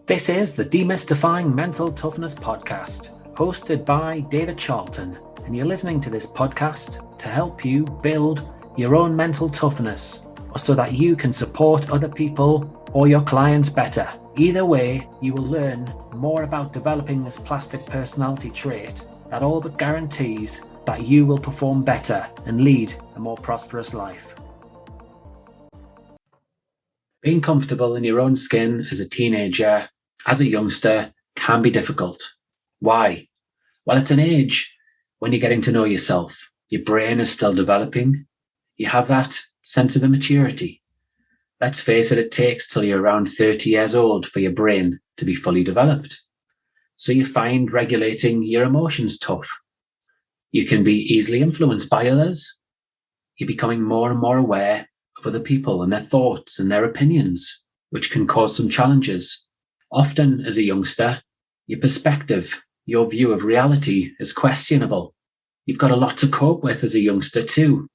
This is the Demystifying Mental Toughness podcast, hosted by David Charlton, and you're listening to this podcast to help you build your own mental toughness, so that you can support other people or your clients better. Either way, you will learn more about developing this plastic personality trait that all but guarantees that you will perform better and lead a more prosperous life. Being comfortable in your own skin as a teenager, as a youngster, can be difficult. Why? Well, it's an age when you're getting to know yourself. Your brain is still developing. You have that sense of immaturity. Let's face it, it takes till you're around 30 years old for your brain to be fully developed. So you find regulating your emotions tough. You can be easily influenced by others. You're becoming more and more aware of other people and their thoughts and their opinions, which can cause some challenges. Often as a youngster, your perspective, your view of reality is questionable. You've got a lot to cope with as a youngster too.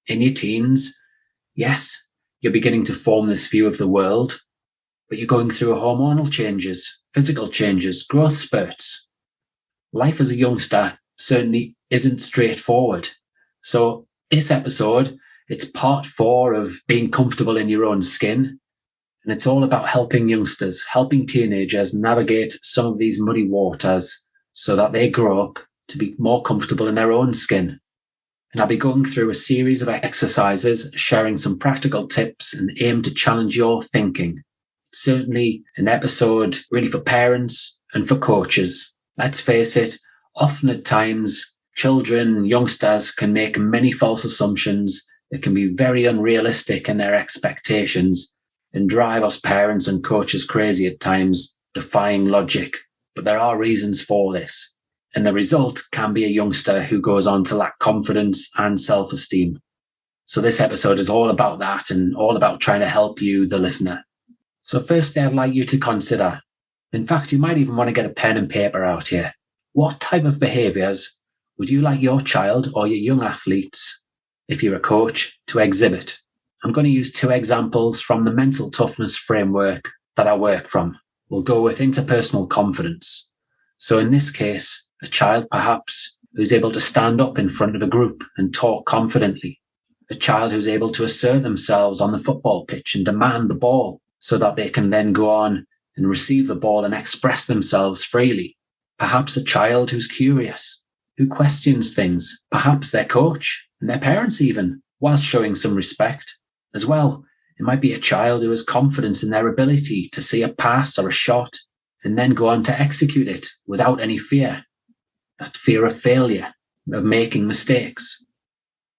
In your teens, yes, you're beginning to form this view of the world, but you're going through hormonal changes, physical changes, growth spurts. Life as a youngster certainly isn't straightforward. So this episode, it's part 4 of being comfortable in your own skin. And it's all about helping youngsters, helping teenagers navigate some of these muddy waters so that they grow up to be more comfortable in their own skin. And I'll be going through a series of exercises, sharing some practical tips and aim to challenge your thinking. It's certainly an episode really for parents and for coaches. Let's face it, often at times, children, youngsters can make many false assumptions that can be very unrealistic in their expectations and drive us parents and coaches crazy at times, defying logic. But there are reasons for this. And the result can be a youngster who goes on to lack confidence and self-esteem. So this episode is all about that and all about trying to help you, the listener. So firstly, I'd like you to consider, in fact, you might even want to get a pen and paper out here. What type of behaviours would you like your child or your young athletes, if you're a coach, to exhibit? I'm going to use 2 examples from the mental toughness framework that I work from. We'll go with interpersonal confidence. So in this case, a child perhaps who's able to stand up in front of a group and talk confidently. A child who's able to assert themselves on the football pitch and demand the ball so that they can then go on and receive the ball and express themselves freely. Perhaps a child who's curious, who questions things, perhaps their coach and their parents even, whilst showing some respect. As well, it might be a child who has confidence in their ability to see a pass or a shot and then go on to execute it without any fear. That fear of failure, of making mistakes.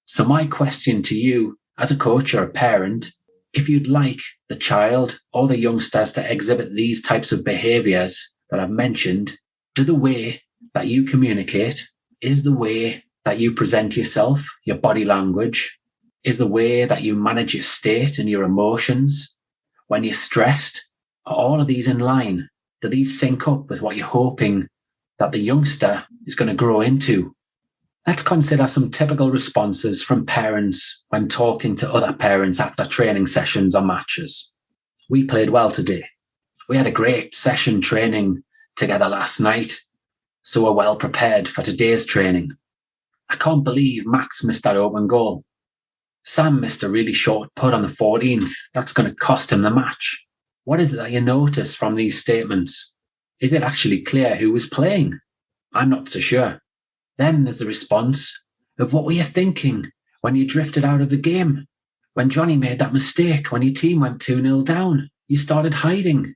So my question to you as a coach or a parent, if you'd like the child or the youngsters to exhibit these types of behaviours that I've mentioned, do the way that you communicate, is the way that you present yourself, your body language, is the way that you manage your state and your emotions when you're stressed. Are all of these in line? Do these sync up with what you're hoping that the youngster is going to grow into? Let's consider some typical responses from parents when talking to other parents after training sessions or matches. We played well today. We had a great session training together last night, so we're well prepared for today's training. I can't believe Max missed that open goal. Sam missed a really short putt on the 14th. That's going to cost him the match. What is it that you notice from these statements? Is it actually clear who was playing? I'm not so sure. Then there's the response of what were you thinking when you drifted out of the game? When Johnny made that mistake, when your team went 2-0 down, you started hiding.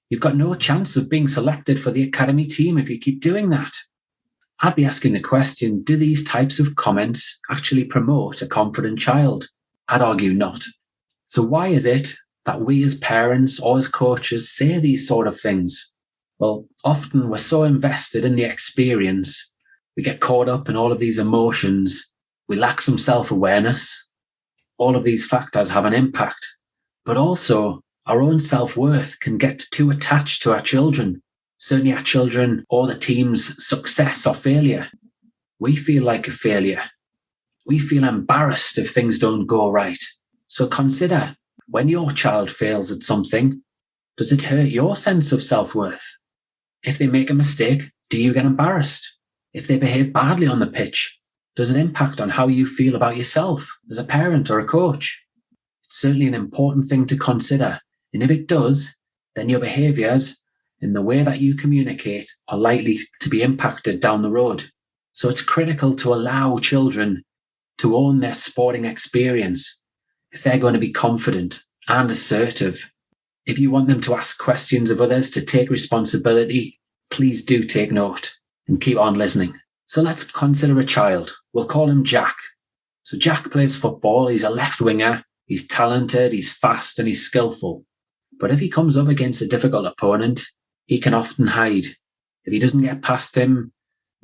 You've got no chance of being selected for the academy team if you keep doing that. I'd be asking the question, do these types of comments actually promote a confident child? I'd argue not. So why is it that we as parents or as coaches say these sort of things? Well, often we're so invested in the experience, we get caught up in all of these emotions, we lack some self-awareness. All of these factors have an impact, but also our own self-worth can get too attached to our children. Certainly our children or the team's success or failure. We feel like a failure. We feel embarrassed if things don't go right. So consider, when your child fails at something, Does it hurt your sense of self-worth? If they make a mistake, do you get embarrassed? If they behave badly on the pitch, does it impact on how you feel about yourself as a parent or a coach? It's certainly an important thing to consider. And if it does, then your behaviours and the way that you communicate are likely to be impacted down the road. So it's critical to allow children to own their sporting experience if they're going to be confident and assertive. If you want them to ask questions of others, to take responsibility, please do take note and keep on listening. So let's consider a child. We'll call him Jack. So Jack plays football. He's a left winger. He's talented, he's fast, and he's skillful. But if he comes up against a difficult opponent, he can often hide. If he doesn't get past him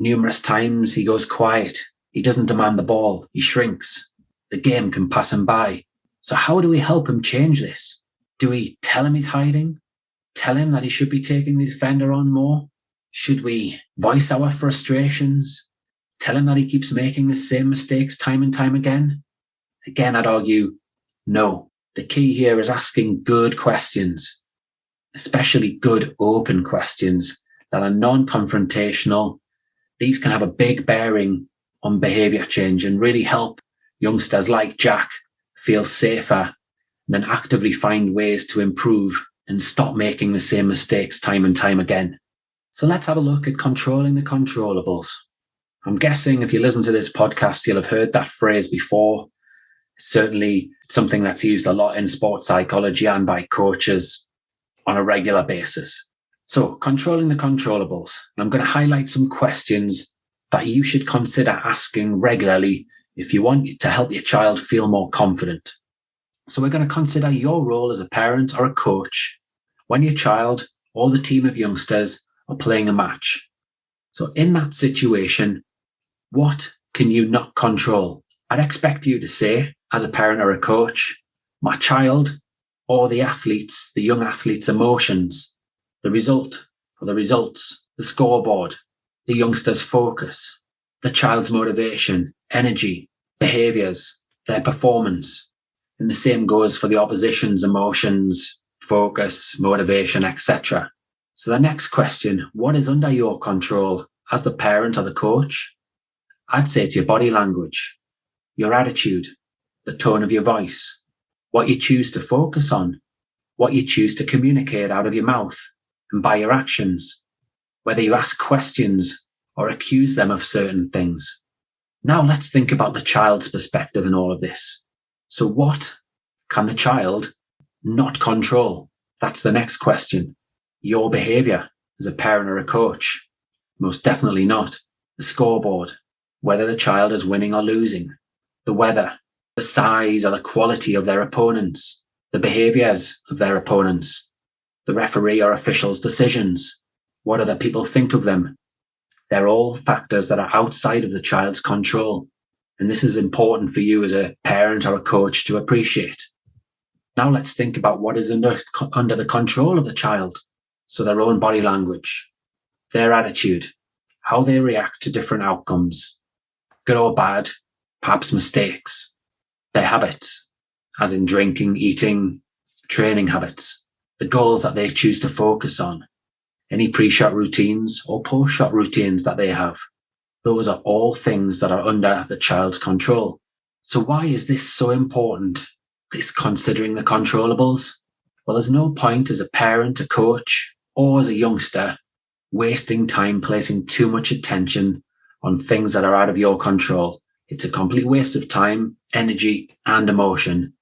numerous times, he goes quiet. He doesn't demand the ball. He shrinks. The game can pass him by. So how do we help him change this? Do we tell him he's hiding? Tell him that he should be taking the defender on more? Should we voice our frustrations? Tell him that he keeps making the same mistakes time and time again? Again, I'd argue, no. The key here is asking good questions, especially good open questions that are non-confrontational. These can have a big bearing on behaviour change and really help youngsters like Jack feel safer and then actively find ways to improve and stop making the same mistakes time and time again. So let's have a look at controlling the controllables. I'm guessing if you listen to this podcast, you'll have heard that phrase before. It's certainly something that's used a lot in sports psychology and by coaches on a regular basis. So controlling the controllables. I'm going to highlight some questions that you should consider asking regularly if you want to help your child feel more confident. So we're going to consider your role as a parent or a coach when your child or the team of youngsters are playing a match. So in that situation, what can you not control? I'd expect you to say, as a parent or a coach, my child or the young athlete's emotions, the result or the results, the scoreboard, the youngster's focus, the child's motivation, energy, behaviours, their performance. And the same goes for the opposition's emotions, focus, motivation, etc. So the next question, what is under your control as the parent or the coach? I'd say it's your body language, your attitude, the tone of your voice, what you choose to focus on, what you choose to communicate out of your mouth and by your actions, whether you ask questions or accuse them of certain things. Now let's think about the child's perspective in all of this. So what can the child not control? That's the next question. Your behaviour as a parent or a coach? Most definitely not. The scoreboard, whether the child is winning or losing, the weather, the size or the quality of their opponents, the behaviours of their opponents, the referee or official's decisions, what other people think of them. They're all factors that are outside of the child's control. And this is important for you as a parent or a coach to appreciate. Now let's think about what is under the control of the child. So their own body language, their attitude, how they react to different outcomes, good or bad, perhaps mistakes, their habits, as in drinking, eating, training habits, the goals that they choose to focus on, any pre-shot routines or post-shot routines that they have. Those are all things that are under the child's control. So why is this so important, this considering the controllables? Well, there's no point as a parent, a coach, or as a youngster wasting time placing too much attention on things that are out of your control. It's a complete waste of time, energy, and emotion,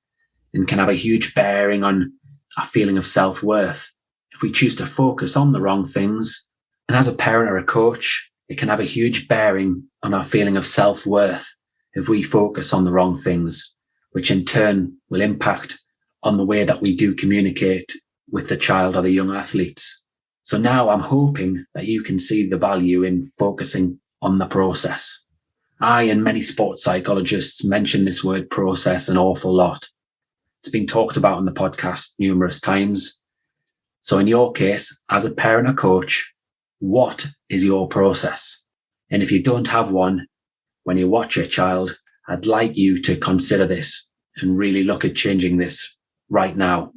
and can have a huge bearing on our feeling of self-worth. If we choose to focus on the wrong things, and as a parent or a coach, it can have a huge bearing on our feeling of self-worth if we focus on the wrong things, which in turn will impact on the way that we do communicate with the child or the young athletes. So now I'm hoping that you can see the value in focusing on the process. I and many sports psychologists mention this word process an awful lot. It's been talked about on the podcast numerous times. So in your case, as a parent or coach, what is your process? And if you don't have one, when you watch your child, I'd like you to consider this and really look at changing this right now.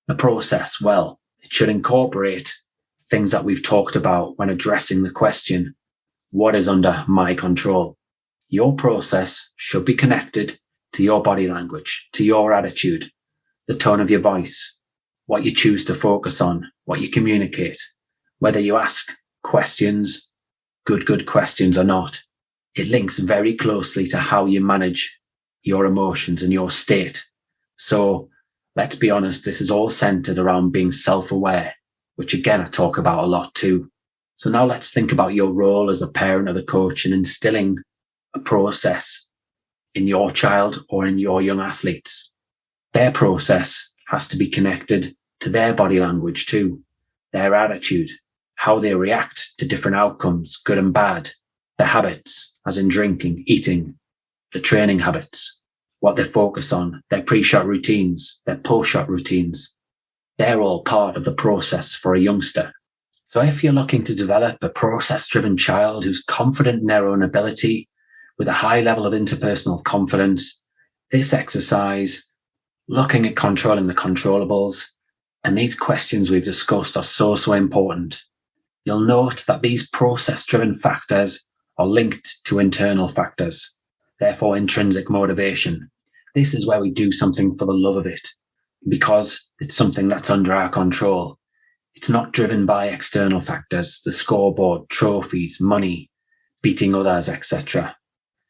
The process, well, It should incorporate things that we've talked about when addressing the question, what is under my control? Your process should be connected to your body language, to your attitude, the tone of your voice, what you choose to focus on, what you communicate, whether you ask questions, good questions or not. It links very closely to how you manage your emotions and your state. So let's be honest, this is all centered around being self-aware, which again, I talk about a lot too. So now let's think about your role as the parent or the coach in instilling a process in your child or in your young athletes. Their process has to be connected to their body language too, their attitude, how they react to different outcomes, good and bad, their habits, as in drinking, eating, the training habits, what they focus on, their pre-shot routines, their post-shot routines. They're all part of the process for a youngster. So if you're looking to develop a process-driven child who's confident in their own ability, with a high level of interpersonal confidence, this exercise, looking at controlling the controllables, and these questions we've discussed are so important. You'll note that these process-driven factors are linked to internal factors, therefore intrinsic motivation. This is where we do something for the love of it, because it's something that's under our control. It's not driven by external factors, the scoreboard, trophies, money, beating others, etc.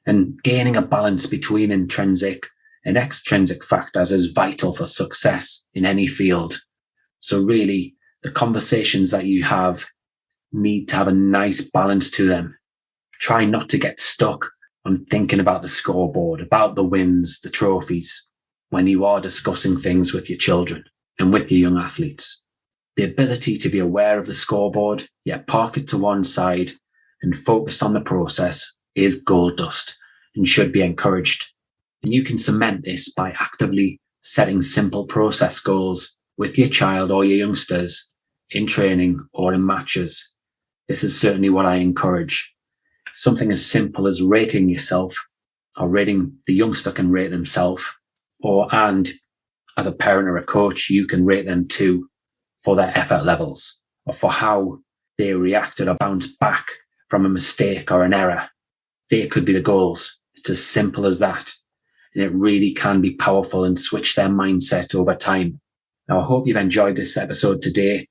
And gaining a balance between intrinsic and extrinsic factors is vital for success in any field. So really, the conversations that you have need to have a nice balance to them. Try not to get stuck on thinking about the scoreboard, about the wins, the trophies, when you are discussing things with your children and with your young athletes. The ability to be aware of the scoreboard, yet park it to one side and focus on the process is gold dust and should be encouraged. And you can cement this by actively setting simple process goals with your child or your youngsters in training or in matches. This is certainly what I encourage. Something as simple as rating yourself, or rating the youngster can rate themselves, and as a parent or a coach, you can rate them too for their effort levels or for how they reacted or bounced back from a mistake or an error. They could be the goals. It's as simple as that. And it really can be powerful and switch their mindset over time. Now, I hope you've enjoyed this episode today.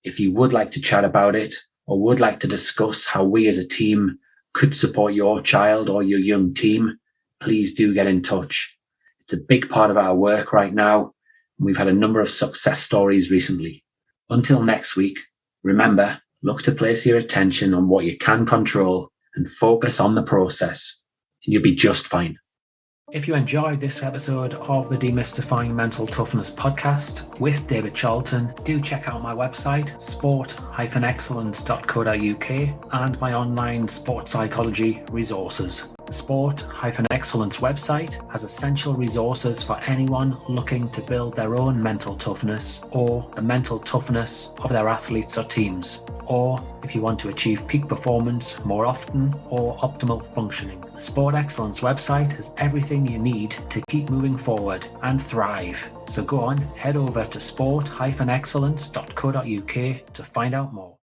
If you would like to chat about it or would like to discuss how we as a team could support your child or your young team, please do get in touch. It's a big part of our work right now. We've had a number of success stories recently. Until next week, remember, look to place your attention on what you can control and focus on the process, and you'll be just fine. If you enjoyed this episode of the Demystifying Mental Toughness podcast with David Charlton, do check out my website, sport-excellence.co.uk, and my online sports psychology resources. The Sport-Excellence website has essential resources for anyone looking to build their own mental toughness or the mental toughness of their athletes or teams, or if you want to achieve peak performance more often or optimal functioning. The Sport Excellence website has everything you need to keep moving forward and thrive. So go on, head over to sport-excellence.co.uk to find out more.